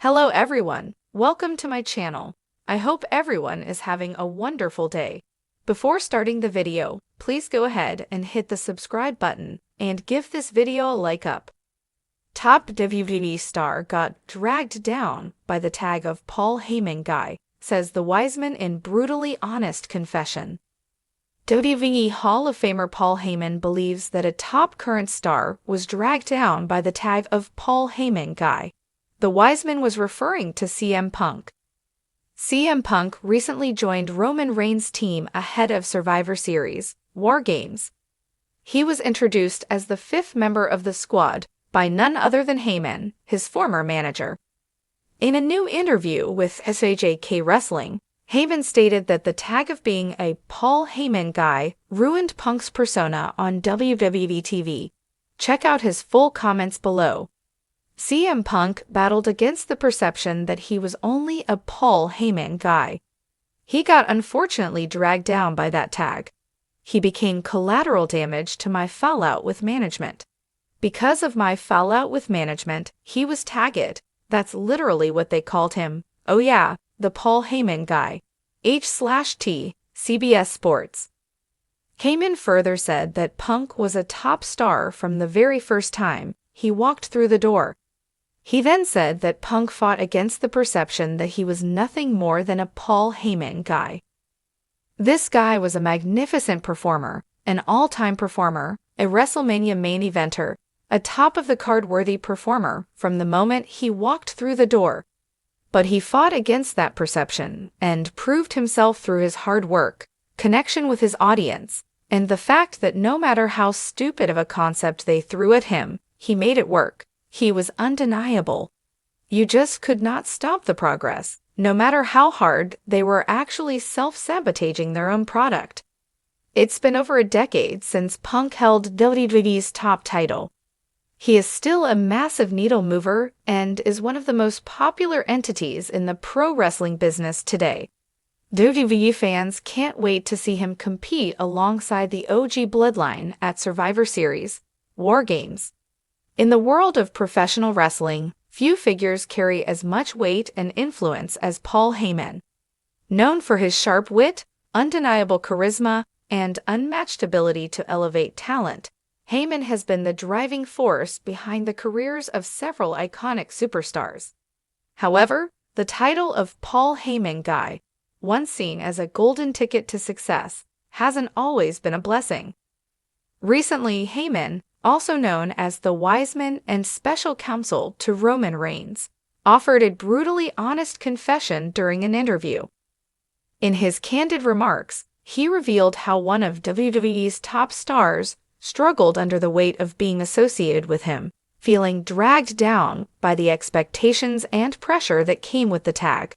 Hello everyone, welcome to my channel. I hope everyone is having a wonderful day. Before starting the video, please go ahead and hit the subscribe button and give this video a like up. Top WWE star got dragged down by the tag of Paul Heyman guy, says the Wiseman in brutally honest confession. WWE Hall of Famer Paul Heyman believes that a top current star was dragged down by the tag of Paul Heyman guy. The Wiseman was referring to CM Punk. CM Punk recently joined Roman Reigns' team ahead of Survivor Series, War Games. He was introduced as the fifth member of the squad by none other than Heyman, his former manager. In a new interview with SHK Wrestling, Heyman stated that the tag of being a Paul Heyman guy ruined Punk's persona on WWE TV. Check out his full comments below. CM Punk battled against the perception that he was only a Paul Heyman guy. He got unfortunately dragged down by that tag. He became collateral damage to my fallout with management. Because of my fallout with management, he was tagged. That's literally what they called him. Oh yeah, the Paul Heyman guy. H/T, CBS Sports. Heyman further said that Punk was a top star from the very first time he walked through the door. He then said that Punk fought against the perception that he was nothing more than a Paul Heyman guy. This guy was a magnificent performer, an all-time performer, a WrestleMania main eventer, a top-of-the-card-worthy performer from the moment he walked through the door. But he fought against that perception and proved himself through his hard work, connection with his audience, and the fact that no matter how stupid of a concept they threw at him, he made it work. He was undeniable. You just could not stop the progress, no matter how hard they were actually self-sabotaging their own product. It's been over a decade since Punk held WWE's top title. He is still a massive needle mover and is one of the most popular entities in the pro wrestling business today. WWE fans can't wait to see him compete alongside the OG Bloodline at Survivor Series, War Games. In the world of professional wrestling, few figures carry as much weight and influence as Paul Heyman. Known for his sharp wit, undeniable charisma, and unmatched ability to elevate talent, Heyman has been the driving force behind the careers of several iconic superstars. However, the title of Paul Heyman guy, once seen as a golden ticket to success, hasn't always been a blessing. Recently, Heyman, also known as the Wiseman and special counsel to Roman Reigns, offered a brutally honest confession during an interview. In his candid remarks, he revealed how one of WWE's top stars struggled under the weight of being associated with him, feeling dragged down by the expectations and pressure that came with the tag.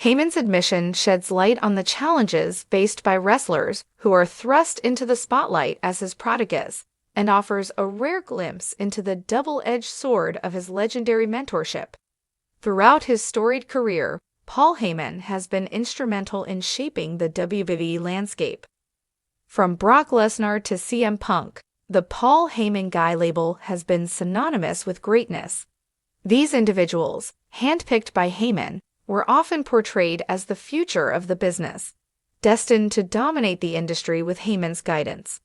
Heyman's admission sheds light on the challenges faced by wrestlers who are thrust into the spotlight as his prodigies, and offers a rare glimpse into the double-edged sword of his legendary mentorship. Throughout his storied career, Paul Heyman has been instrumental in shaping the WWE landscape. From Brock Lesnar to CM Punk, the Paul Heyman guy label has been synonymous with greatness. These individuals, handpicked by Heyman, were often portrayed as the future of the business, destined to dominate the industry with Heyman's guidance.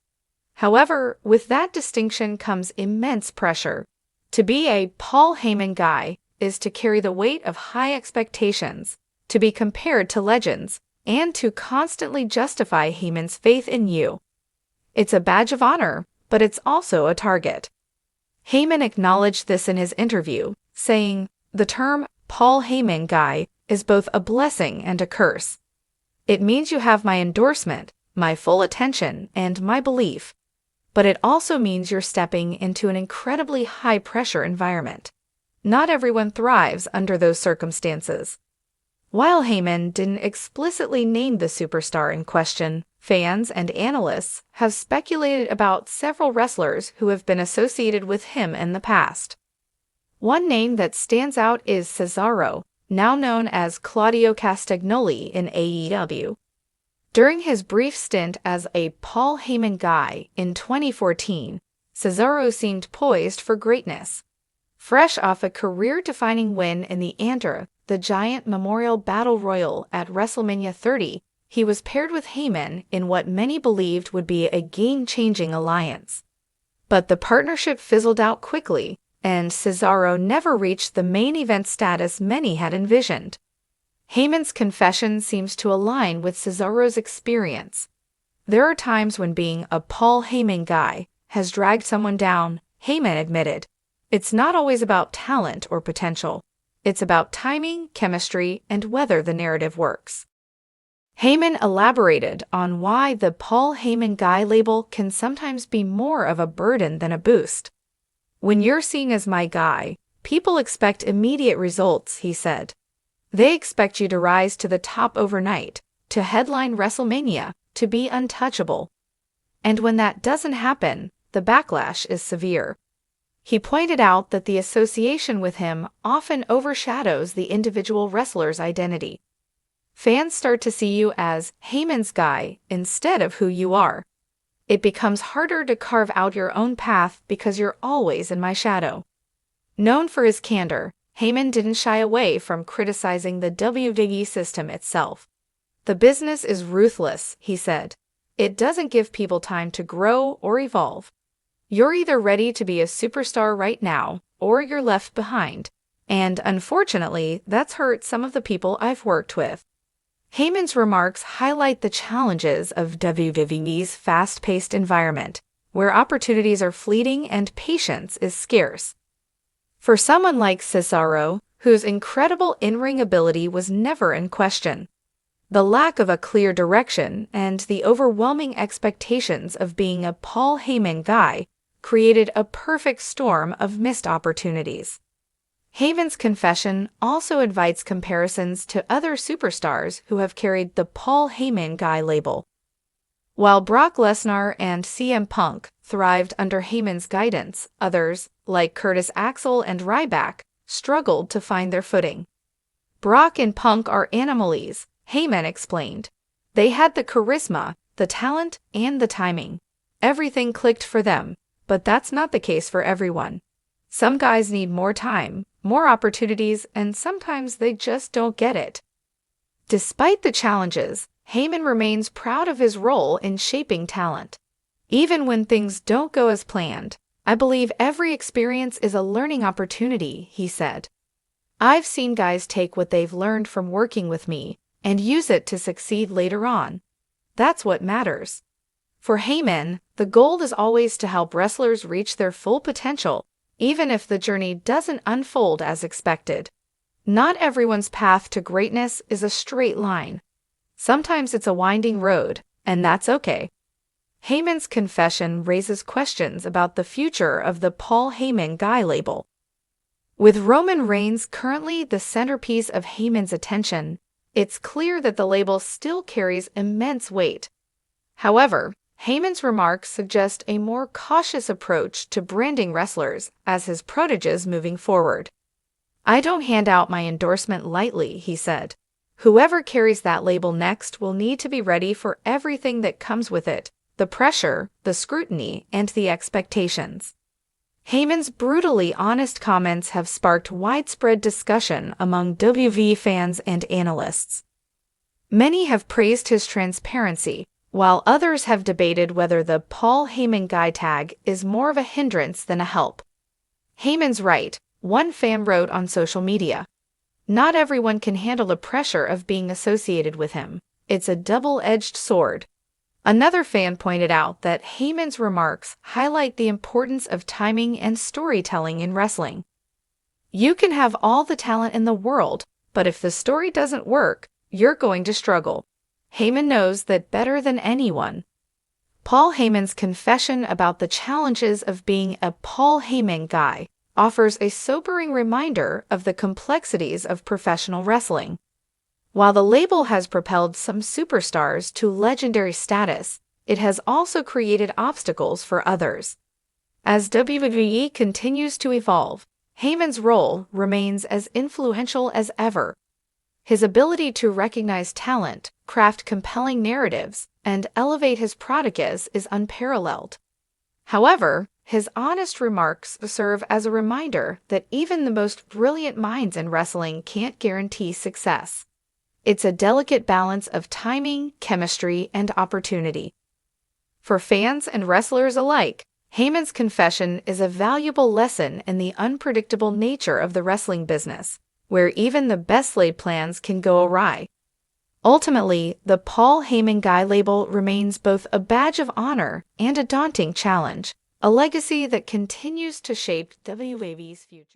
However, with that distinction comes immense pressure. To be a Paul Heyman guy is to carry the weight of high expectations, to be compared to legends, and to constantly justify Heyman's faith in you. It's a badge of honor, but it's also a target. Heyman acknowledged this in his interview, saying, "The term Paul Heyman guy is both a blessing and a curse. It means you have my endorsement, my full attention, and my belief. But it also means you're stepping into an incredibly high-pressure environment. Not everyone thrives under those circumstances." While Heyman didn't explicitly name the superstar in question, fans and analysts have speculated about several wrestlers who have been associated with him in the past. One name that stands out is Cesaro, now known as Claudio Castagnoli in AEW. During his brief stint as a Paul Heyman guy in 2014, Cesaro seemed poised for greatness. Fresh off a career-defining win in the Andre the Giant Memorial Battle Royal at WrestleMania 30, he was paired with Heyman in what many believed would be a game-changing alliance. But the partnership fizzled out quickly, and Cesaro never reached the main event status many had envisioned. Heyman's confession seems to align with Cesaro's experience. There are times when being a Paul Heyman guy has dragged someone down, Heyman admitted. It's not always about talent or potential. It's about timing, chemistry, and whether the narrative works. Heyman elaborated on why the Paul Heyman guy label can sometimes be more of a burden than a boost. When you're seen as my guy, people expect immediate results, he said. They expect you to rise to the top overnight, to headline WrestleMania, to be untouchable. And when that doesn't happen, the backlash is severe. He pointed out that the association with him often overshadows the individual wrestler's identity. Fans start to see you as Heyman's guy instead of who you are. It becomes harder to carve out your own path because you're always in my shadow. Known for his candor, Heyman didn't shy away from criticizing the WWE system itself. The business is ruthless, he said. It doesn't give people time to grow or evolve. You're either ready to be a superstar right now, or you're left behind. And unfortunately, that's hurt some of the people I've worked with. Heyman's remarks highlight the challenges of WWE's fast-paced environment, where opportunities are fleeting and patience is scarce. For someone like Cesaro, whose incredible in-ring ability was never in question, the lack of a clear direction and the overwhelming expectations of being a Paul Heyman guy created a perfect storm of missed opportunities. Heyman's confession also invites comparisons to other superstars who have carried the Paul Heyman guy label. While Brock Lesnar and CM Punk thrived under Heyman's guidance, others, like Curtis Axel and Ryback, struggled to find their footing. Brock and Punk are anomalies, Heyman explained. They had the charisma, the talent, and the timing. Everything clicked for them, but that's not the case for everyone. Some guys need more time, more opportunities, and sometimes they just don't get it. Despite the challenges, Heyman remains proud of his role in shaping talent. Even when things don't go as planned, I believe every experience is a learning opportunity, he said. I've seen guys take what they've learned from working with me and use it to succeed later on. That's what matters. For Heyman, the goal is always to help wrestlers reach their full potential, even if the journey doesn't unfold as expected. Not everyone's path to greatness is a straight line. Sometimes it's a winding road, and that's okay. Heyman's confession raises questions about the future of the Paul Heyman guy label. With Roman Reigns currently the centerpiece of Heyman's attention, it's clear that the label still carries immense weight. However, Heyman's remarks suggest a more cautious approach to branding wrestlers as his proteges moving forward. I don't hand out my endorsement lightly, he said. Whoever carries that label next will need to be ready for everything that comes with it, the pressure, the scrutiny, and the expectations. Heyman's brutally honest comments have sparked widespread discussion among WWE fans and analysts. Many have praised his transparency, while others have debated whether the Paul Heyman guy tag is more of a hindrance than a help. Heyman's right, one fan wrote on social media. Not everyone can handle the pressure of being associated with him. It's a double-edged sword. Another fan pointed out that Heyman's remarks highlight the importance of timing and storytelling in wrestling. You can have all the talent in the world, but if the story doesn't work, you're going to struggle. Heyman knows that better than anyone. Paul Heyman's confession about the challenges of being a Paul Heyman guy offers a sobering reminder of the complexities of professional wrestling. While the label has propelled some superstars to legendary status, it has also created obstacles for others. As WWE continues to evolve, Heyman's role remains as influential as ever. His ability to recognize talent, craft compelling narratives, and elevate his proteges is unparalleled. However, His honest remarks serve as a reminder that even the most brilliant minds in wrestling can't guarantee success. It's a delicate balance of timing, chemistry, and opportunity. For fans and wrestlers alike, Heyman's confession is a valuable lesson in the unpredictable nature of the wrestling business, where even the best-laid plans can go awry. Ultimately, the Paul Heyman Guy label remains both a badge of honor and a daunting challenge, a legacy that continues to shape WWE's future.